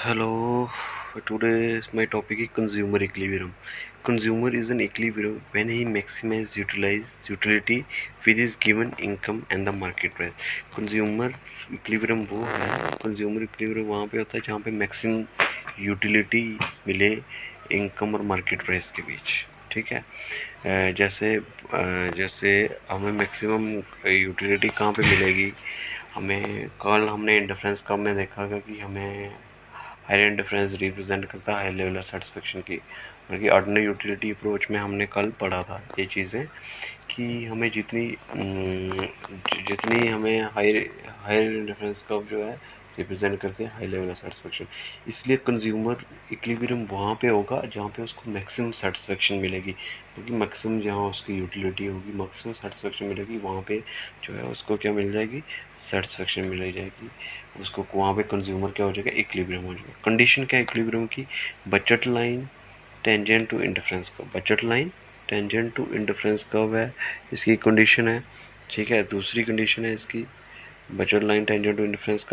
Hello, today's my topic is consumer equilibrium. Consumer is an equilibrium when he maximizes utility with his given income and the market price. Consumer equilibrium वो है, consumer equilibrium वहाँ पे होता है जहाँ पे maximum utility मिले income और market price के बीच. ठीक है. जैसे हमें मैक्सिमम यूटिलिटी कहाँ पे मिलेगी. हमें कल हमने इंडिफरेंस कब में देखा था कि हमें हायर इंडिफरेंस रिप्रेजेंट करता है हाई लेवल ऑफ सेटिस्फेक्शन की. बल्कि ऑर्डिनरी यूटिलिटी अप्रोच में हमने कल पढ़ा था ये चीज़ें कि हमें जितनी हमें हायर इंडिफरेंस कर्व जो है रिप्रेजेंट करते हैं हाई लेवल ऑफ सेटिस्फेक्शन. इसलिए कंज्यूमर इक्विलिब्रियम वहाँ पे होगा जहाँ पे उसको मैक्सिमम सेटिस्फेक्शन मिलेगी, क्योंकि मैक्सिमम जहाँ उसकी यूटिलिटी होगी मैक्सिमम सेटिस्फेक्शन मिलेगी वहाँ पे जो है उसको क्या मिल जाएगी, सेटिस्फेक्शन मिल जाएगी. उसको वहाँ पे कंज्यूमर क्या हो जाएगा, इक्विलिब्रियम हो जाएगा. कंडीशन क्या है इक्विलिब्रियम की, budget line tangent to indifference curve. Budget line tangent to indifference curve है इसकी कंडीशन है. ठीक है. दूसरी कंडीशन है इसकी budget line tangent to indifference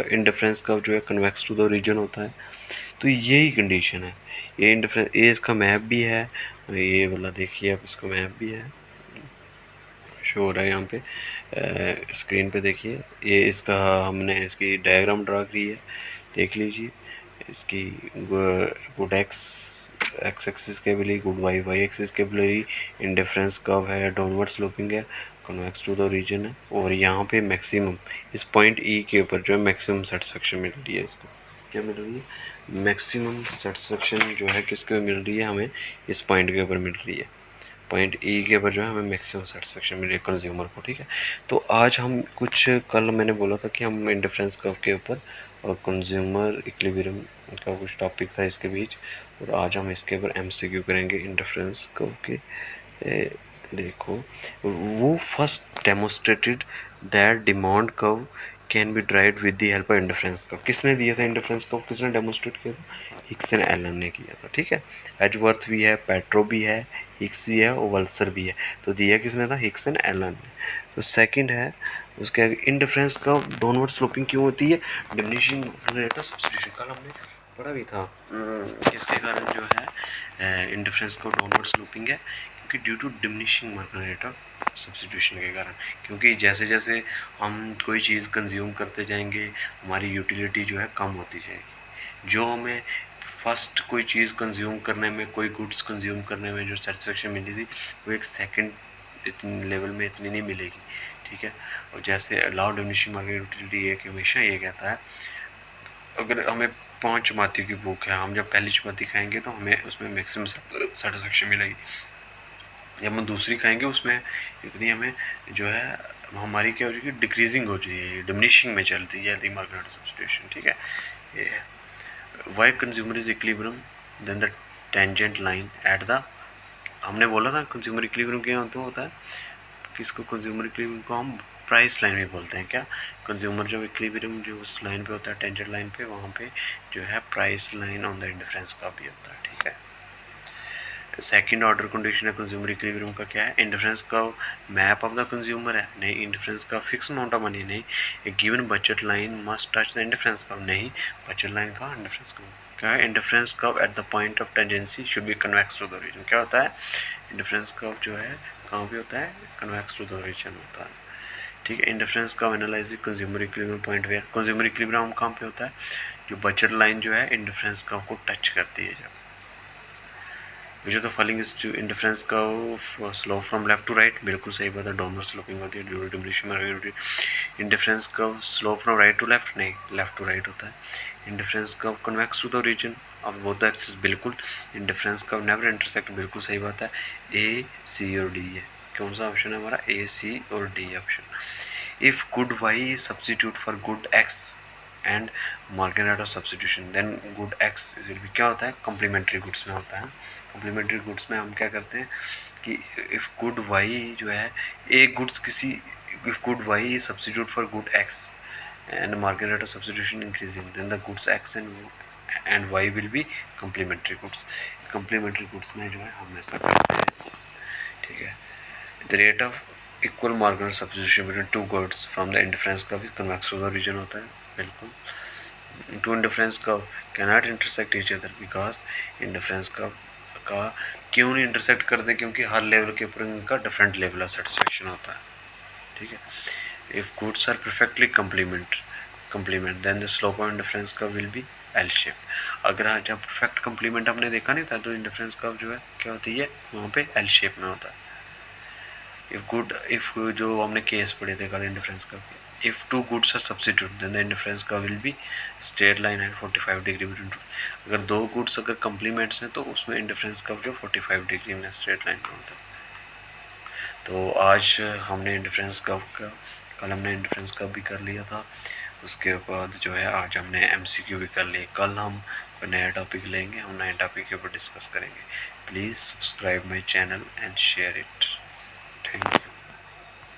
curve जो है कन्वेक्स टू द रीजन होता है. तो यही कंडीशन है. ये इसका मैप भी है. ये वाला देखिए आप, इसका मैप भी है, शो हो रहा है यहाँ पे स्क्रीन पे. देखिए ये इसका हमने इसकी डायग्राम ड्रा की है, देख लीजिए. इसकी गुड एक्स एक्स एक्सिस के लिए गुड वाई वाई एक्सिस के लिए इंडिफरेंस कर्व है, डाउनवर्ड स्लोपिंग है, कन्वेक्स टू द रीजन है. और यहाँ पे मैक्सिमम इस पॉइंट ई के ऊपर जो है मैक्सिमम सेटिस्फेक्शन मिल रही है. इसको क्या मिल रही है, मैक्सिमम सेटिस्फेक्शन जो है किसके मिल रही है, हमें इस पॉइंट के ऊपर मिल रही है. पॉइंट ई के ऊपर जो है हमें मैक्सिमम सेटिस्फेक्शन मिल रही है कंज्यूमर को. ठीक है. तो आज हम कुछ, कल मैंने बोला था कि हम इंडिफरेंस कर्व के ऊपर और कंज्यूमर इक्विलिब्रियम का कुछ टॉपिक था इसके बीच, और आज हम इसके ऊपर एमसीक्यू करेंगे इंडिफरेंस कर्व के. देखो, वो first demonstrated that demand curve can be drive with the help of indifference curve. किसने दिया था इंडिफरेंस कर्व, किसने डेमोस्ट्रेट किया था, हिक्स एंड एलन ने किया था. ठीक है. एजवर्थ भी है, पेट्रो भी है, हिक्स भी है और वल्सर भी है. तो दिया किसने था, हिक्स एंड एलन ने. तो सेकंड है उसके आगे इंडिफरेंस कर्व डाउनवर्ड स्लोपिंग क्यों होती है, डिमिनिशिंग रेट ऑफ सब्स्टिट्यूशन. कल हमने पढ़ा भी था किसके कारण जो है इंडिफरेंस कर्व डाउनवर्ड स्लोपिंग है, क्योंकि due to diminishing marginal rate of substitution के कारण. क्योंकि जैसे जैसे हम कोई चीज़ कंज्यूम करते जाएंगे हमारी यूटिलिटी जो है कम होती जाएगी. जो हमें फर्स्ट कोई चीज़ कंज्यूम करने में, कोई गुड्स कंज्यूम करने में जो सेटिस्फेक्शन मिली थी वो एक सेकंड इतनी लेवल में इतनी नहीं मिलेगी. ठीक है. और जैसे law of diminishing marginal utility एक हमेशा ये कहता है, अगर हमें 5 चपातियों की भूख है, हम जब पहली चपाती खाएंगे तो हमें उसमें मैक्सिमम सेटिस्फेक्शन मिलेगी. जब हम दूसरी खाएंगे उसमें इतनी हमें जो है हमारी क्या हो जाएगी, डिक्रीजिंग हो जाएगी, डिमिनिशिंग में चलती है the marginal rate of substitution. ठीक है. ये why consumer is equilibrium then the tangent line at the, हमने बोला था कंज्यूमर इक्विलिब्रियम क्या होता है, किसको कंज्यूमर इक्विलिब्रियम को हम प्राइस लाइन भी बोलते हैं. क्या, कंज्यूमर जब इक्विलिब्रियम जो उस लाइन पे होता है टेंजेंट लाइन पे, वहाँ पे जो है price line on the indifference का भी होता है. ठीक है. सेकंड ऑर्डर कंडीशन है कंज्यूमर इक्विलिब्रियम का क्या है, इंडिफरेंस का मैप ऑफ द कंज्यूमर है, नहीं. इंडिफरेंस का फिक्स अमाउंट ऑफ मनी, नहीं. A given budget line must touch the indifference curve, नहीं. बजट लाइन का इंडिफरेंस कर्व क्या है, indifference curve at the point of tangency should be convex to the region. क्या होता है, indifference curve जो है कहाँ पे होता है, कन्वेक्स टू द रीजन होता है. ठीक है. Indifference curve analyse consumer equilibrium point where, consumer equilibrium कहाँ पे होता है, जो बजट लाइन जो है इंडिफरेंस कर्व को टच करती है. जब which of the following is indifference curve slope from left to right, बिल्कुल सही बात है, डाउनवर्ड स्लोपिंग होती है due to diminishing marginal. Indifference curve slope from right to left, नहीं, लेफ्ट टू राइट होता है. Indifference curve convex to the region of both the axis, बिल्कुल. इंडिफरेंस कर्व नेवर इंटरसेक्ट, बिल्कुल सही बात है. ए, सी और डी है. कौन सा ऑप्शन है हमारा, ए, सी और D option. If good Y substitute for good X and marginal rate of substitution then good X will be, क्या होता है, कम्प्लीमेंट्री गुड्स में होता है. कम्प्लीमेंट्री गुड्स में हम क्या करते हैं कि इफ गुड वाई जो है एक गुड्स किसी, if good Y is substitute for good X and marginal rate of substitution increasing then the goods X and Y will be complementary goods. Complementary goods में जो है हम ऐसा करते हैं. ठीक है. The rate of equal marginal substitution between two goods from the indifference का भी कन्वेक्स टू द रीजन होता है, बिल्कुल. Two indifference curve can not intersect each other because indifference curve का क्यों नहीं इंटरसेक्ट करते, क्योंकि हर लेवल के ऊपर इनका डिफरेंट लेवल ऑफ सेटिस्फेक्शन होता है, ठीक है। If goods are perfectly complement then the slope of indifference curve will be L shape. अगर जब परफेक्ट कंप्लीमेंट हमने देखा नहीं था तो इंडिफरेंस कर्व जो है क्या होती है, वहाँ पे एल शेप में होता है। इफ जो हमने केस पढ़े थे कल इंडिफरेंस कर्व के, if two goods are substitute then the indifference curve will be straight line and 45 degree between two. अगर दो गुड्स अगर कंप्लीमेंट्स हैं तो उसमें इंडिफरेंस कर्व जो 45 डिग्री में स्ट्रेट लाइन में होता है। तो आज हमने इंडिफरेंस कर्व का, कल हमने इंडिफरेंस कर्व भी कर लिया था, उसके बाद जो है आज हमने एमसीक्यू भी कर लिए। कल हम नया टॉपिक लेंगे, हम नए टॉपिक के ऊपर डिस्कस करेंगे। Please subscribe my channel and share it. Thank you.